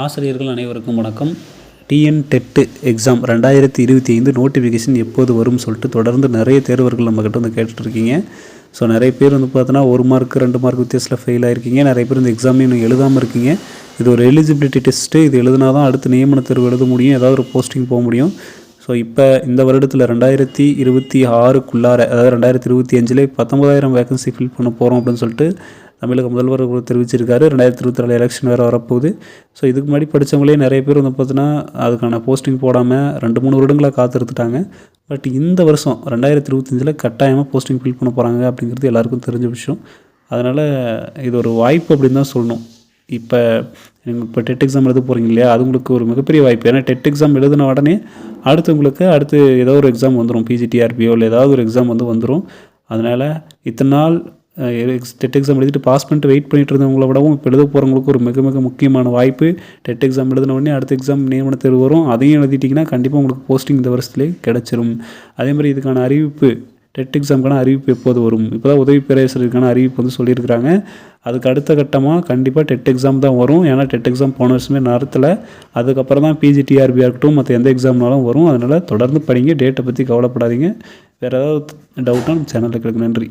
ஆசிரியர்கள் அனைவருக்கும் வணக்கம். டெட் எக்ஸாம் 2025 நோட்டிஃபிகேஷன் எப்போது வரும்னு சொல்லிட்டு தொடர்ந்து நிறைய தேர்வர்கள் நம்மக்கிட்ட வந்து கேட்டுட்ருக்கீங்க. ஸோ நிறைய பேர் வந்து பார்த்தோன்னா 1 மார்க் 2 மார்க் வித்தியாசத்தில் ஃபெயில் ஆகிருக்கீங்க. நிறைய பேர் இந்த எக்ஸாமே இன்னும் எழுதாமல் இருக்கீங்க. இது ஒரு எலிஜிபிலிட்டி டெஸ்ட்டு. இது எழுதுனா தான் அடுத்து நியமன தேர்வு எழுத முடியும், ஏதாவது ஒரு போஸ்டிங் போக முடியும். ஸோ இப்போ இந்த வருடத்தில் 2026க்குள்ளார, அதாவது 2025 19,000 வேகன்சி ஃபில் பண்ண போகிறோம் அப்படின்னு சொல்லிட்டு தமிழக முதல்வர் தெரிவிச்சிருக்காரு. 2024 எலெக்ஷன் வேறு வரப்போகுது. ஸோ இதுக்கு முன்னாடி படித்தவங்களே நிறைய பேர் வந்து பார்த்தீங்கன்னா அதுக்கான போஸ்டிங் போடாமல் 2-3 வருடங்களாக காத்திருத்துட்டாங்க. பட் இந்த வருஷம் 2025 கட்டாயமாக போஸ்டிங் ஃபில் பண்ண போகிறாங்க அப்படிங்கிறது எல்லாருக்கும் தெரிஞ்ச விஷயம். அதனால் இது ஒரு வாய்ப்பு அப்படின்னு தான் சொல்லணும். இப்போ டெட் எக்ஸாம் எழுத போகிறீங்க இல்லையா, அது உங்களுக்கு ஒரு மிகப்பெரிய வாய்ப்பு. ஏன்னா டெட் எக்ஸாம் எழுதின உடனே அடுத்து ஏதோ ஒரு எக்ஸாம் வந்துடும், பிஜிடிஆர்பிஓ இல்லை ஏதாவது ஒரு எக்ஸாம் வந்துடும். அதனால் இத்தனை நாள் டெட் எக்ஸாம் எழுதிட்டு பாஸ் பண்ணிட்டு வெயிட் பண்ணிட்டு இருந்தவங்கள விடவும் இப்போ எழுத போகிறவங்களுக்கு ஒரு மிக மிக முக்கியமான வாய்ப்பு. டெட் எக்ஸாம் எழுதின உடனே அடுத்த எக்ஸாம் நியமன தேர்வு வரும். அதையும் எழுதிட்டிங்கன்னா கண்டிப்பாக உங்களுக்கு போஸ்டிங் இந்த வருஷத்துலேயே கிடச்சிரும். அதேமாதிரி இதுக்கான அறிவிப்பு, டெட் எக்ஸாமுக்கான அறிவிப்பு எப்போது வரும்? இப்போ தான் உதவி பேராசிரியருக்கான அறிவிப்பு வந்து சொல்லியிருக்கிறாங்க. அதுக்கு அடுத்த கட்டமாக கண்டிப்பாக டெட் எக்ஸாம் தான் வரும். ஏன்னா டெட் எக்ஸாம் போன வருஷமே நடத்தலை. அதுக்கப்புறம் தான் பிஜிடிஆர்பியாக இருக்கட்டும் மற்ற எந்த எக்ஸாம்னாலும் வரும். அதனால் தொடர்ந்து படிங்க, டேட்டை பற்றி கவலைப்படாதீங்க. வேறு ஏதாவது டவுட்டாக நம்ம சேனலில் கேளுங்க. நன்றி.